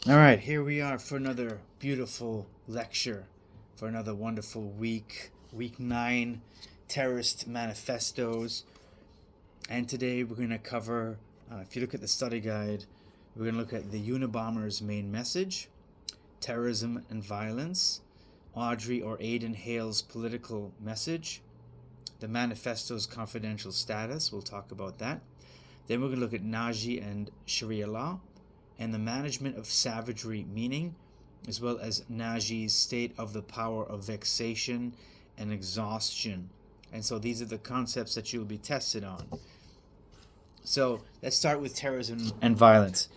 All right, here we are for another beautiful lecture, for another wonderful week, week 9, terrorist manifestos. And today we're going to cover, if you look at the study guide, we're going to look at the Unabomber's main message, terrorism and violence, Audrey or Aidan Hale's political message, the manifesto's confidential status. We'll talk about that. Then we're going to look at Naji and Sharia law, and the management of savagery meaning, as well as Naji's state of the power of vexation and exhaustion. And so these are the concepts that you'll be tested on. So let's start with terrorism and violence.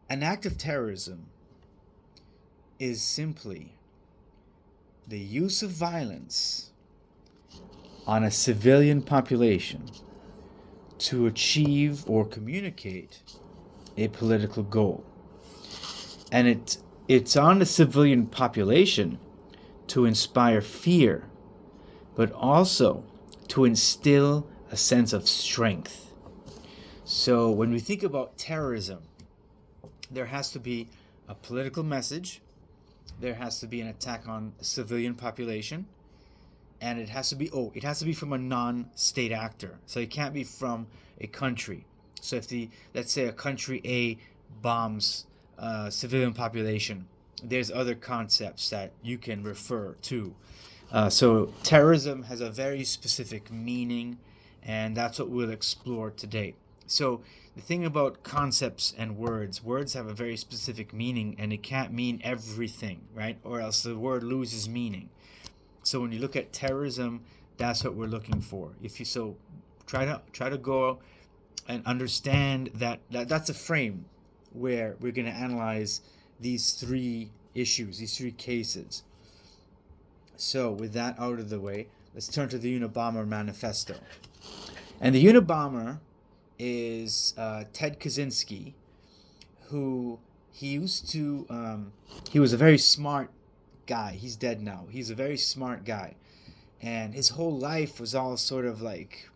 An act of terrorism is simply the use of violence on a civilian population to achieve or communicate a political goal. And it's on the civilian population to inspire fear, but also to instill a sense of strength. So when we think about terrorism, there has to be a political message, there has to be an attack on a civilian population, and it has to be from a non-state actor. So it can't be from a country. So if let's say a country A bombs civilian population, there's other concepts that you can refer to. So terrorism has a very specific meaning, and that's what we'll explore today. So the thing about concepts and words have a very specific meaning, and it can't mean everything, right? Or else the word loses meaning. So when you look at terrorism, that's what we're looking for. Try to go and understand that's a frame where we're going to analyze these three issues, these three cases. So with that out of the way, let's turn to the Unabomber Manifesto. And the Unabomber is Ted Kaczynski, who he was a very smart guy. He's dead now. He's a very smart guy, and his whole life was all sort of like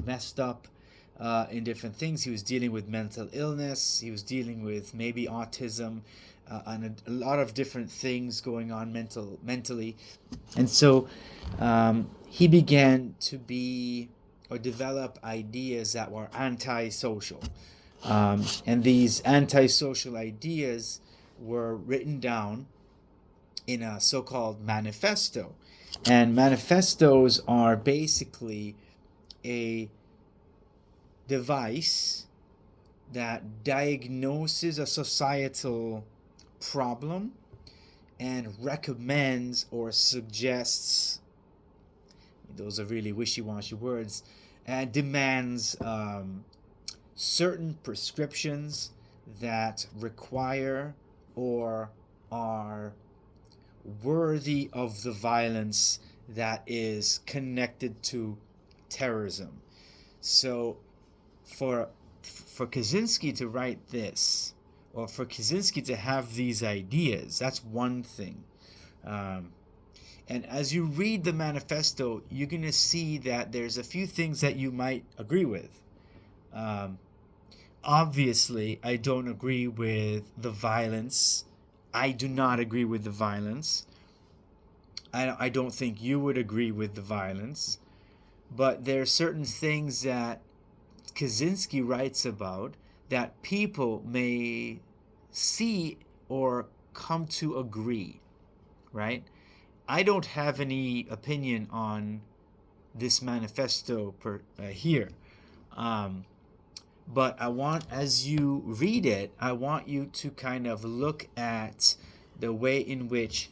messed up in different things. He was dealing with mental illness, he was dealing with maybe autism, and a lot of different things going on mentally. And so he began to be or develop ideas that were antisocial, and these antisocial ideas were written down in a so-called manifesto. And manifestos are basically a device that diagnoses a societal problem and recommends or suggests, those are really wishy-washy words, and demands certain prescriptions that require or are worthy of the violence that is connected to terrorism. So for Kaczynski to write this, or for Kaczynski to have these ideas, that's one thing. And as you read the manifesto, you're going to see that there's a few things that you might agree with. Obviously, I don't agree with the violence. I do not agree with the violence. I don't think you would agree with the violence. But there are certain things that Kaczynski writes about that people may see or come to agree, right? I don't have any opinion on this manifesto here. But I want, as you read it, I want you to kind of look at the way in which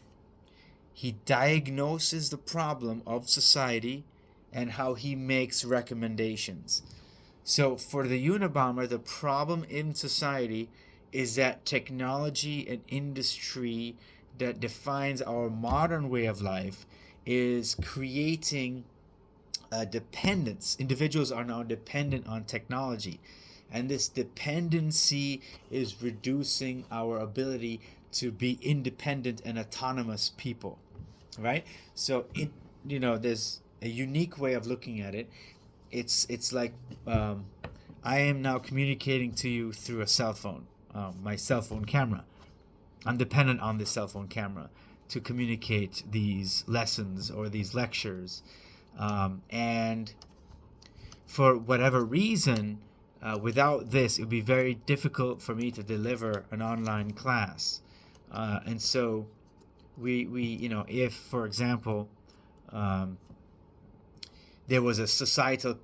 he diagnoses the problem of society and how he makes recommendations. So for the Unabomber, the problem in society is that technology and industry that defines our modern way of life is creating dependence. Individuals are now dependent on technology, and this dependency is reducing our ability to be independent and autonomous people, right? So there's a unique way of looking at it. It's like I am now communicating to you through a cell phone, my cell phone camera. I'm dependent on this cell phone camera to communicate these lessons or these lectures. And for whatever reason, without this, it would be very difficult for me to deliver an online class. And so if, for example, um, there was a societal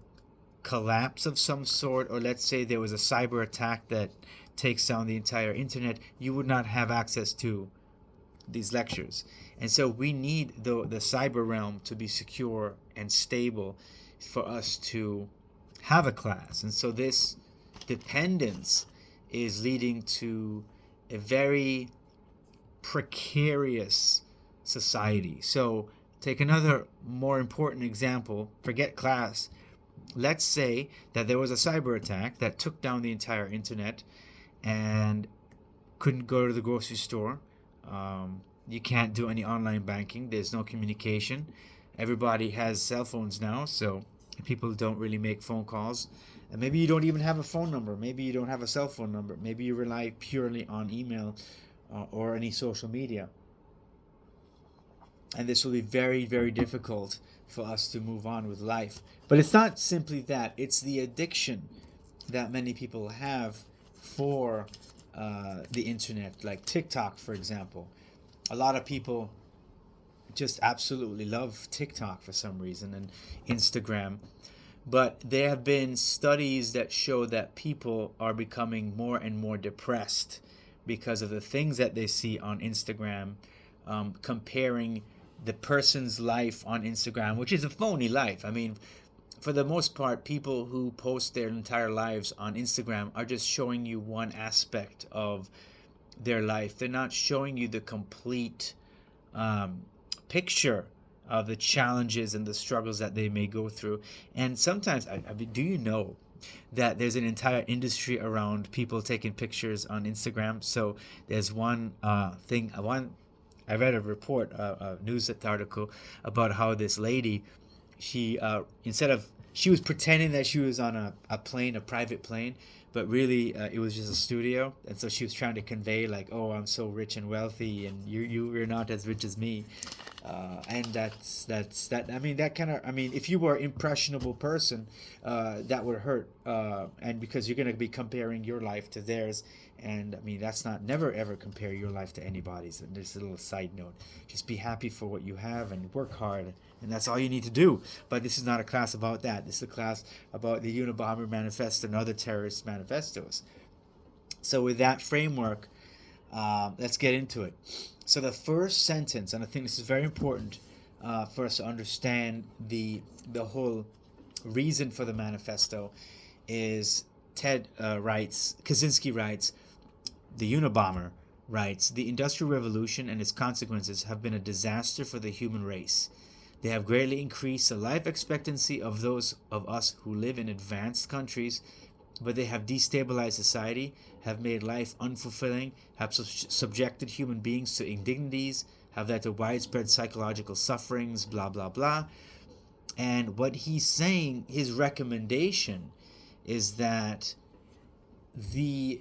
collapse of some sort, or let's say there was a cyber attack that takes down the entire internet, you would not have access to these lectures. And so we need the cyber realm to be secure and stable for us to have a class. And so this dependence is leading to a very precarious society. So take another more important example. Forget class. Let's say that there was a cyber attack that took down the entire internet and couldn't go to the grocery store. You can't do any online banking. There's no communication. Everybody has cell phones now, so people don't really make phone calls. And maybe you don't even have a phone number. Maybe you don't have a cell phone number. Maybe you rely purely on email or any social media. And this will be very, very difficult for us to move on with life. But it's not simply that, it's the addiction that many people have for the internet, like TikTok, for example. A lot of people just absolutely love TikTok for some reason, and Instagram. But there have been studies that show that people are becoming more and more depressed because of the things that they see on Instagram, comparing the person's life on Instagram, which is a phony life. I mean, for the most part, people who post their entire lives on Instagram are just showing you one aspect of their life. They're not showing you the complete picture of the challenges and the struggles that they may go through. And sometimes, I mean, do you know that there's an entire industry around people taking pictures on Instagram? So there's one I read a report, a news article about how this lady, she she was pretending that she was on a plane, a private plane, but really it was just a studio. And so she was trying to convey like, oh, I'm so rich and wealthy, and you're not as rich as me. And that's that. I mean, that kind of. I mean, if you were an impressionable person, that would hurt. And because you're gonna be comparing your life to theirs, and I mean, that's not. Never ever compare your life to anybody's. And just a little side note: just be happy for what you have and work hard, and that's all you need to do. But this is not a class about that. This is a class about the Unabomber Manifesto and other terrorist manifestos. So with that framework, let's get into it. So the first sentence, and I think this is very important for us to understand the whole reason for the manifesto, is Kaczynski writes, the Unabomber writes, the Industrial Revolution and its consequences have been a disaster for the human race. They have greatly increased the life expectancy of those of us who live in advanced countries, but they have destabilized society, have made life unfulfilling, have subjected human beings to indignities, have led to widespread psychological sufferings, blah, blah, blah. And what he's saying, his recommendation, is that the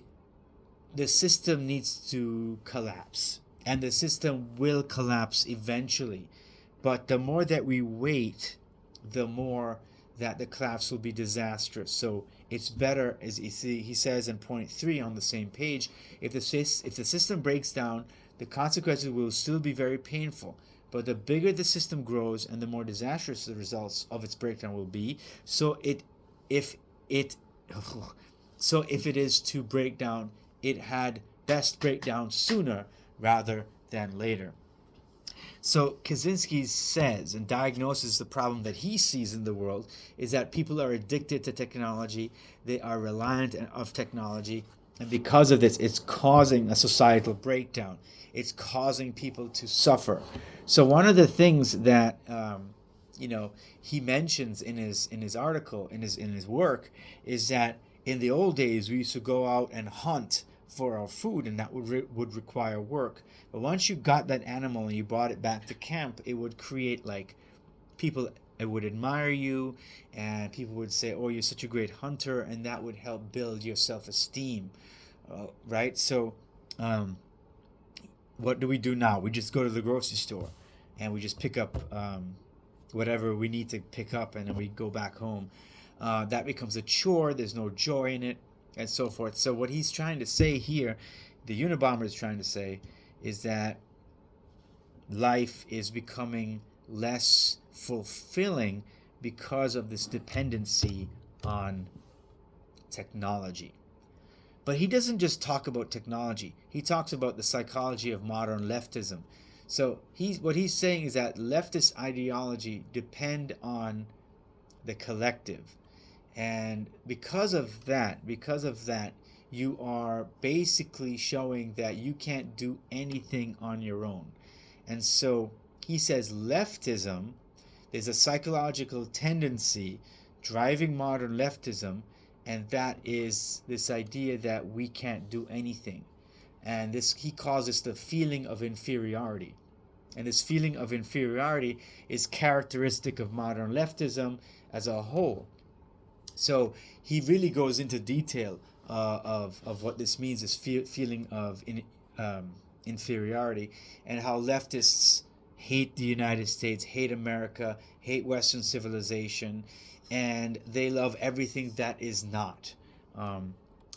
system needs to collapse. And the system will collapse eventually. But the more that we wait, the more that the collapse will be disastrous. So it's better, as he says in point 3 on the same page, if the system breaks down, the consequences will still be very painful. But the bigger the system grows and the more disastrous the results of its breakdown will be. So if it is to break down, it had best break down sooner rather than later. So Kaczynski says and diagnoses the problem that he sees in the world is that people are addicted to technology, they are reliant of technology, and because of this, it's causing a societal breakdown. It's causing people to suffer. So one of the things that he mentions in his article, in his work, is that in the old days we used to go out and hunt for our food, and that would require work. But once you got that animal and you brought it back to camp, it would create like people would admire you, and people would say, oh, you're such a great hunter, and that would help build your self-esteem, right? So what do we do now? We just go to the grocery store and we just pick up whatever we need to pick up, and then we go back home. That becomes a chore. There's no joy in it, and so forth. So what he's trying to say here, the Unabomber is trying to say, is that life is becoming less fulfilling because of this dependency on technology. But he doesn't just talk about technology. He talks about the psychology of modern leftism. So what he's saying is that leftist ideology depend on the collective. And because of that, you are basically showing that you can't do anything on your own. And so he says leftism, there's a psychological tendency driving modern leftism, and that is this idea that we can't do anything. And this, he calls this the feeling of inferiority. And this feeling of inferiority is characteristic of modern leftism as a whole. So he really goes into detail of what this means, this feeling of inferiority, and how leftists hate the United States, hate America, hate Western civilization, and they love everything that is not.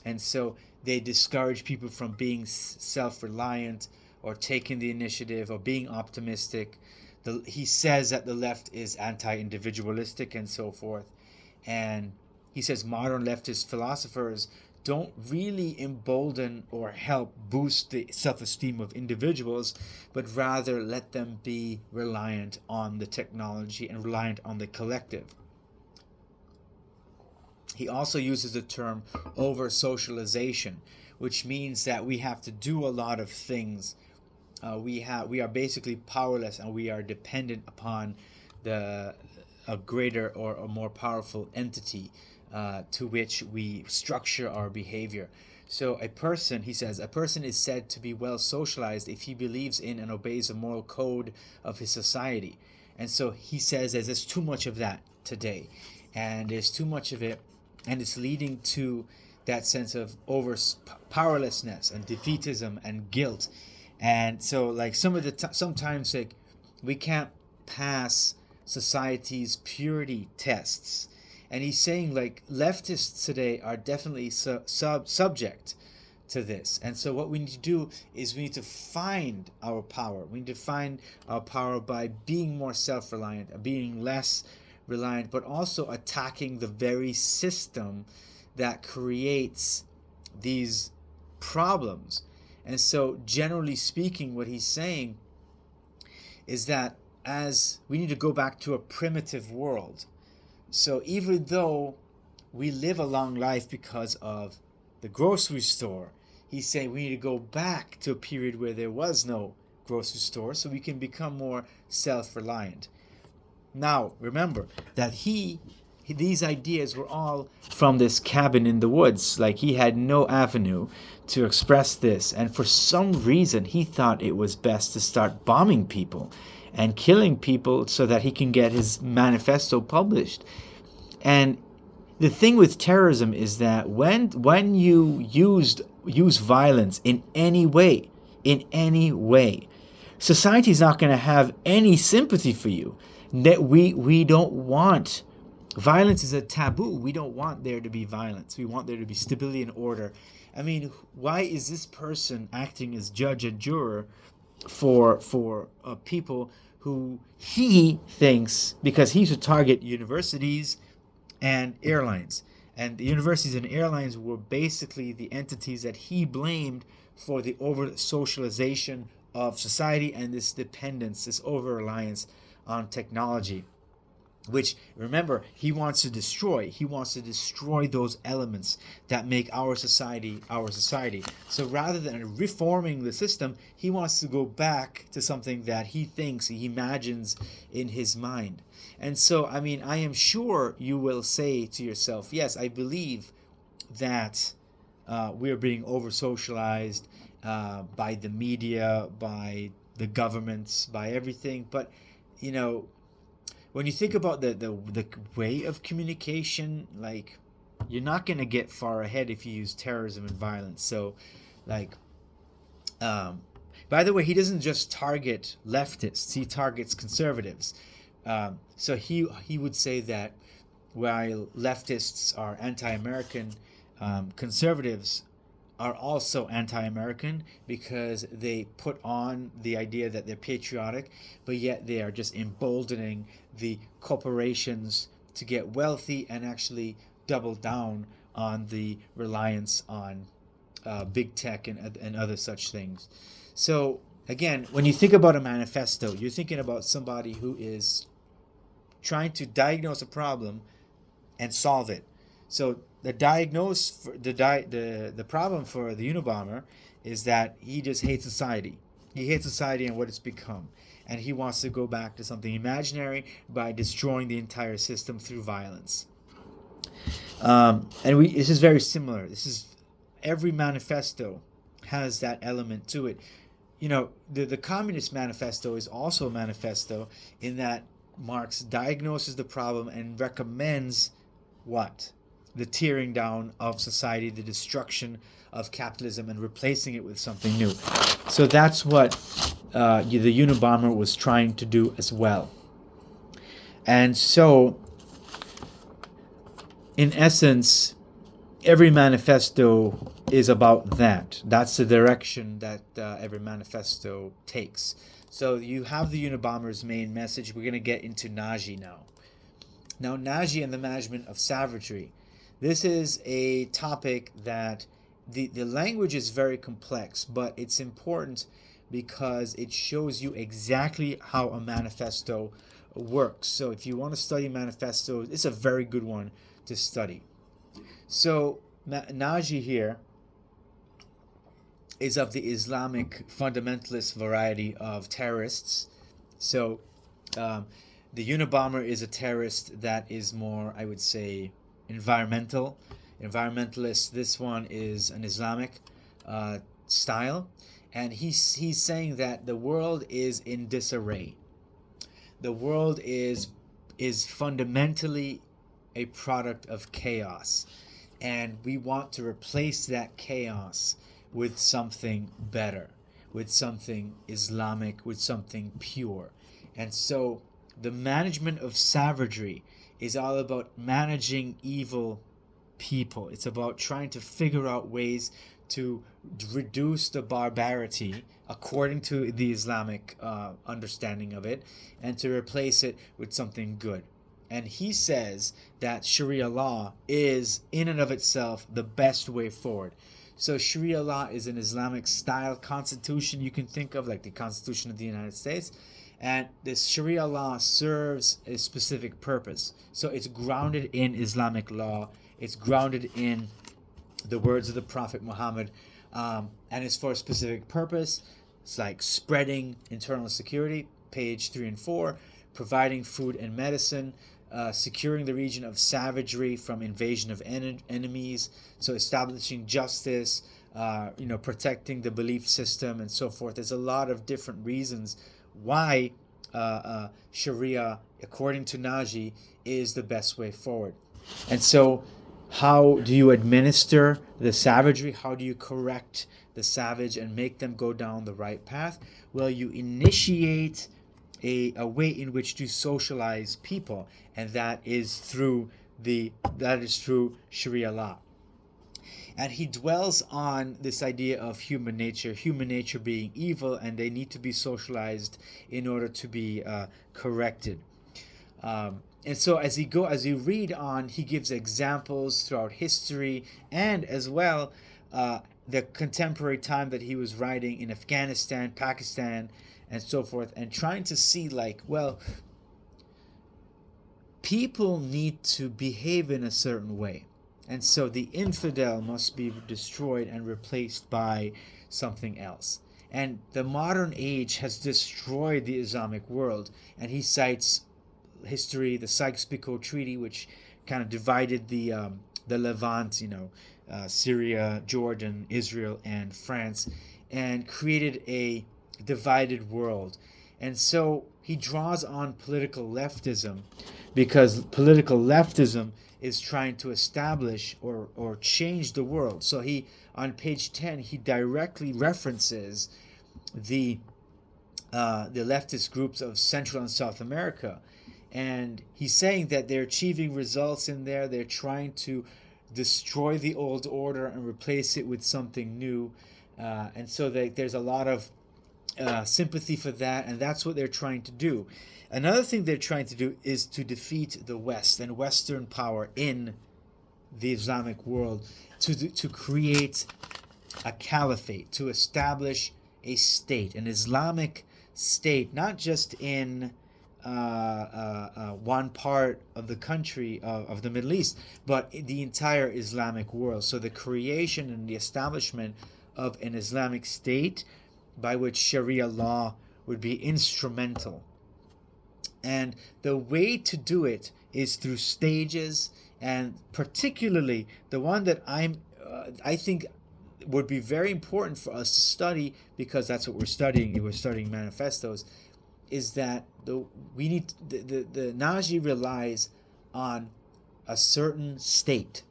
And so they discourage people from being self-reliant or taking the initiative or being optimistic. He says that the left is anti-individualistic and so forth. And he says modern leftist philosophers don't really embolden or help boost the self-esteem of individuals, but rather let them be reliant on the technology and reliant on the collective. He also uses the term over-socialization, which means that we have to do a lot of things. We are basically powerless, and we are dependent upon a greater or a more powerful entity to which we structure our behavior. So a person, he says, a person is said to be well socialized if he believes in and obeys the moral code of his society. And so he says there's too much of that today, and there's too much of it, and it's leading to that sense of powerlessness and defeatism and guilt. And so like sometimes like we can't pass society's purity tests. And he's saying like leftists today are definitely subject to this. And so what we need to do is we need to find our power. We need to find our power by being more self-reliant, being less reliant, but also attacking the very system that creates these problems. And so generally speaking, what he's saying is that as we need to go back to a primitive world. So even though we live a long life because of the grocery store, he's saying we need to go back to a period where there was no grocery store so we can become more self-reliant. Now, remember that these ideas were all from this cabin in the woods. Like he had no avenue to express this. And for some reason, he thought it was best to start bombing people and killing people so that he can get his manifesto published. And the thing with terrorism is that when you use violence in any way, society is not going to have any sympathy for you. We don't want violence. Is a taboo. We don't want there to be violence. We want there to be stability and order. I mean, why is this person acting as judge and juror for people who he thinks, because he should target universities and airlines, and the universities and airlines were basically the entities that he blamed for the over socialization of society and this dependence, this over reliance on technology, which, remember, he wants to destroy. He wants to destroy those elements that make our society our society. So rather than reforming the system, he wants to go back to something that he thinks, he imagines in his mind. And so, I mean, I am sure you will say to yourself, yes, I believe that we are being over-socialized by the media, by the governments, by everything. But, you know, when you think about the way of communication, like, you're not going to get far ahead if you use terrorism and violence. So, like, um, by the way, he doesn't just target leftists; he targets conservatives. So he would say that while leftists are anti-American, conservatives are also anti-American because they put on the idea that they're patriotic, but yet they are just emboldening the corporations to get wealthy and actually double down on the reliance on big tech and other such things. So again, when you think about a manifesto, you're thinking about somebody who is trying to diagnose a problem and solve it. So the diagnose for the problem for the Unabomber is that he just hates society. He hates society and what it's become, and he wants to go back to something imaginary by destroying the entire system through violence. And this is very similar. This is every manifesto has that element to it. You know, the Communist Manifesto is also a manifesto in that Marx diagnoses the problem and recommends what? The tearing down of society, the destruction of capitalism, and replacing it with something new. So that's what the Unabomber was trying to do as well. And so, in essence, every manifesto is about that. That's the direction that every manifesto takes. So you have the Unabomber's main message. We're going to get into Naji now. Now, Naji and the management of savagery. This is a topic that the language is very complex, but it's important because it shows you exactly how a manifesto works. So if you want to study manifestos, it's a very good one to study. So Naji here is of the Islamic fundamentalist variety of terrorists. So the Unabomber is a terrorist that is more, I would say, environmentalist. This one is an Islamic style, and he's saying that the world is in disarray. The world is fundamentally a product of chaos, and we want to replace that chaos with something better, with something Islamic, with something pure. And so the management of savagery is all about managing evil people. It's about trying to figure out ways to reduce the barbarity according to the Islamic understanding of it, and to replace it with something good. And he says that Sharia law is, in and of itself, the best way forward. So Sharia law is an Islamic style constitution you can think of, like the Constitution of the United States. And this Sharia law serves a specific purpose. So it's grounded in Islamic law. It's grounded in the words of the Prophet Muhammad. And it's for a specific purpose. It's like spreading internal security, page 3 and 4, providing food and medicine, securing the region of savagery from invasion of enemies, so establishing justice, protecting the belief system, and so forth. There's a lot of different reasons why Sharia, according to Naji, is the best way forward. And so, how do you administer the savagery? How do you correct the savage and make them go down the right path? Well, you initiate a way in which to socialize people, and that is through Sharia law. And he dwells on this idea of human nature being evil, and they need to be socialized in order to be corrected. And so as you read on, he gives examples throughout history, and as well the contemporary time that he was writing in Afghanistan, Pakistan, and so forth, and trying to see, like, well, people need to behave in a certain way. And so the infidel must be destroyed and replaced by something else. And the modern age has destroyed the Islamic world. And he cites history, the Sykes-Picot Treaty, which kind of divided the Levant, Syria, Jordan, Israel, and France, and created a divided world. And so he draws on political leftism, because political leftism is trying to establish or change the world. So he, on page 10, he directly references the leftist groups of Central and South America. And he's saying that they're achieving results in there. They're trying to destroy the old order and replace it with something new. And so there's a lot of sympathy for that, and that's what they're trying to do. Another thing they're trying to do is to defeat the West and Western power in the Islamic world, to create a caliphate, to establish a state, an Islamic state, not just in one part of the country of the Middle East, but the entire Islamic world. So the creation and the establishment of an Islamic state by which Sharia law would be instrumental. And the way to do it is through stages, and particularly the one that I think would be very important for us to study, because that's what we're studying. We're studying Manifestos. Is that the Naji relies on a certain state.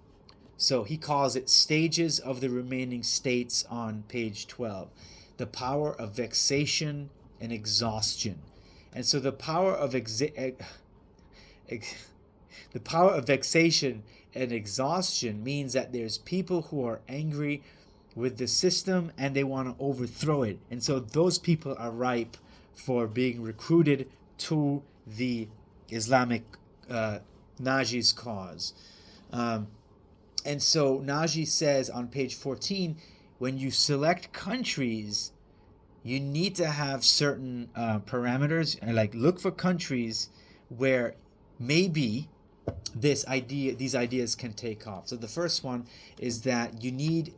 So he calls it stages of the remaining states on page 12. The power of vexation and exhaustion. And so the power of vexation and exhaustion means that there's people who are angry with the system and they want to overthrow it. And so those people are ripe for being recruited to the Islamic Naji's cause. And so Naji says on page 14, when you select countries, you need to have certain parameters, and like look for countries where maybe these ideas can take off. So the first one is that you need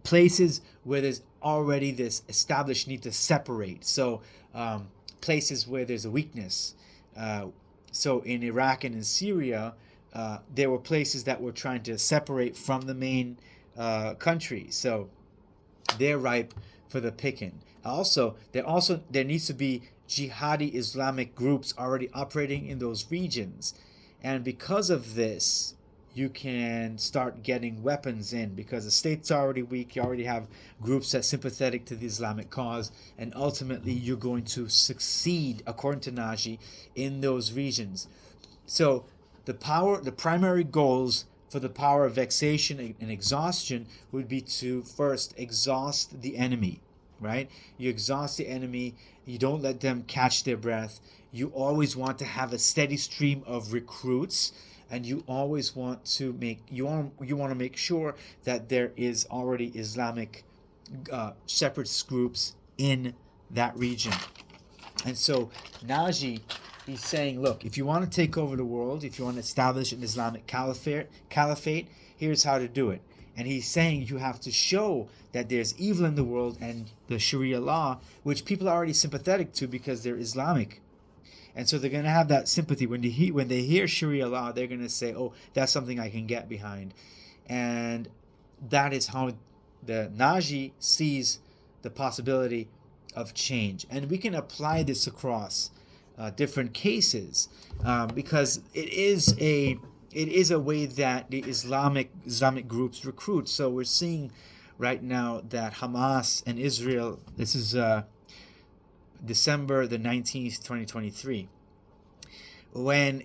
places where there's already this established need to separate. So places where there's a weakness. So in Iraq and in Syria, there were places that were trying to separate from the main country. So they're ripe for the picking. There needs to be jihadi Islamic groups already operating in those regions. And because of this, you can start getting weapons in, because the state's already weak. You already have groups that's sympathetic to the Islamic cause, and ultimately you're going to succeed, according to Naji, in those regions. So the primary goals for the power of vexation and exhaustion would be to first exhaust the enemy, right? You exhaust the enemy. You don't let them catch their breath. You always want to have a steady stream of recruits, and you always want to make sure that there is already Islamic separatist groups in that region. And so Naji, he's saying, look, if you want to take over the world, if you want to establish an Islamic caliphate, here's how to do it. And he's saying you have to show that there's evil in the world, and the Sharia law, which people are already sympathetic to because they're Islamic. And so they're going to have that sympathy. When they hear Sharia law, they're going to say, oh, that's something I can get behind. And that is how the Naji sees the possibility of change. And we can apply this across different cases, because it is a way that the Islamic groups recruit. So we're seeing right now that Hamas and Israel, this is December the 19th, 2023, when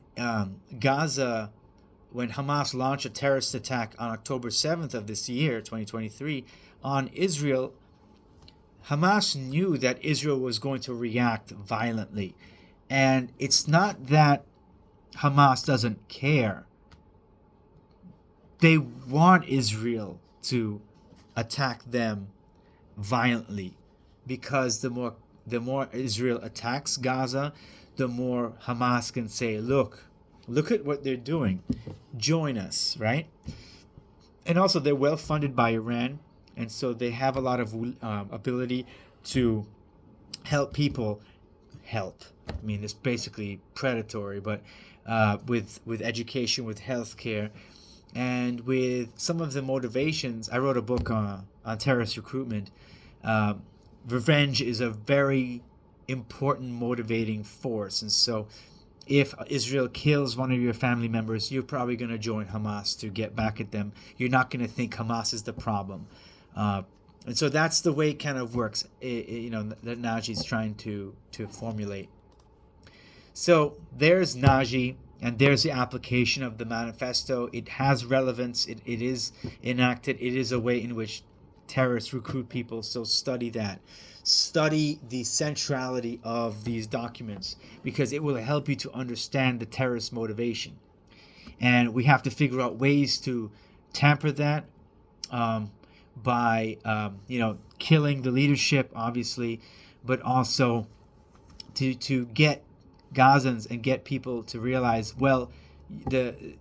Gaza, when Hamas launched a terrorist attack on October 7th of this year, 2023, on Israel, Hamas knew that Israel was going to react violently. And it's not that Hamas doesn't care. They want Israel to attack them violently, because the more Israel attacks Gaza, the more Hamas can say, look at what they're doing. Join us, right? And also they're well funded by Iran, and so they have a lot of ability to help people help. I mean, it's basically predatory, but with education, with healthcare, and with some of the motivations. I wrote a book on terrorist recruitment. revenge is a very important motivating force. And so if Israel kills one of your family members, you're probably going to join Hamas to get back at them. You're not going to think Hamas is the problem. And so that's the way it kind of works, that Naji's trying to formulate. So there's Naji, and there's the application of the manifesto. It has relevance. It is enacted. It is a way in which terrorists recruit people. So study that. Study the centrality of these documents, because it will help you to understand the terrorist motivation. And we have to figure out ways to tamper that by killing the leadership, obviously, but also to get Gazans and get people to realize, well, the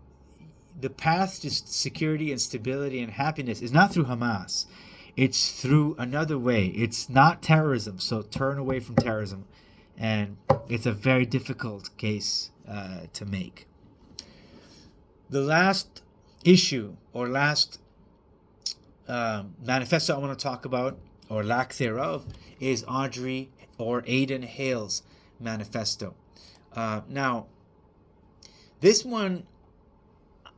path to security and stability and happiness is not through Hamas. It's through another way. It's not terrorism, so turn away from terrorism. And it's a very difficult case to make. The last issue, or last manifesto I want to talk about, or lack thereof, is Audrey or Aidan Hale's manifesto. Now, this one,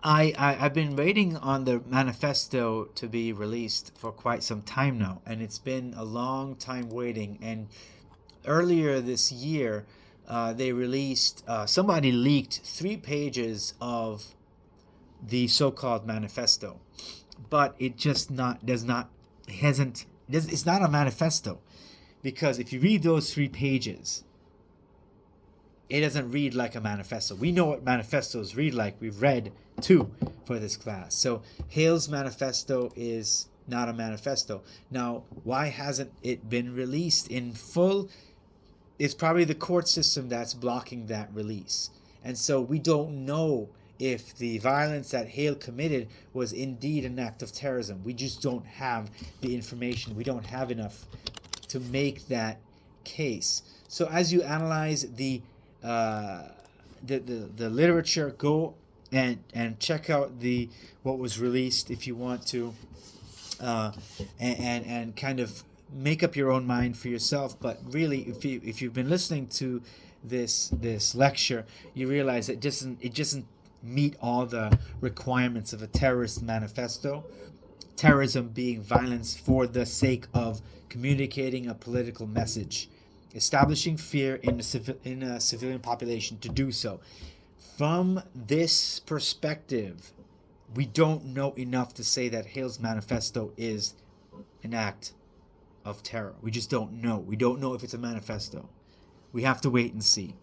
I've been waiting on the manifesto to be released for quite some time now, and it's been a long time waiting. And earlier this year, they released, somebody leaked 3 pages of the so-called manifesto, but it just it's not a manifesto, because if you read those 3 pages, it doesn't read like a manifesto. We know what manifestos read like. We've read 2 for this class. So Hale's manifesto is not a manifesto. Now, why hasn't it been released in full? It's probably the court system that's blocking that release. And so we don't know if the violence that Hale committed was indeed an act of terrorism. We just don't have the information. We don't have enough to make that case. So as you analyze the literature, go and check out what was released if you want to, and kind of make up your own mind for yourself. But really, if you've been listening to this lecture, you realize it doesn't meet all the requirements of a terrorist manifesto. Terrorism being violence for the sake of communicating a political message, establishing fear in a civilian population to do so. From this perspective, we don't know enough to say that Hale's manifesto is an act of terror. We just don't know. We don't know if it's a manifesto. We have to wait and see.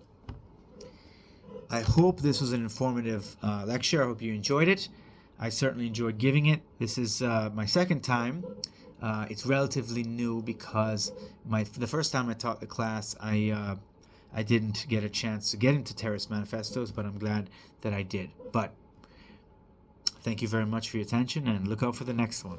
I hope this was an informative lecture. I hope you enjoyed it. I certainly enjoyed giving it. This is my second time. It's relatively new because the first time I taught the class, I didn't get a chance to get into terrorist manifestos, but I'm glad that I did. But thank you very much for your attention, and look out for the next one.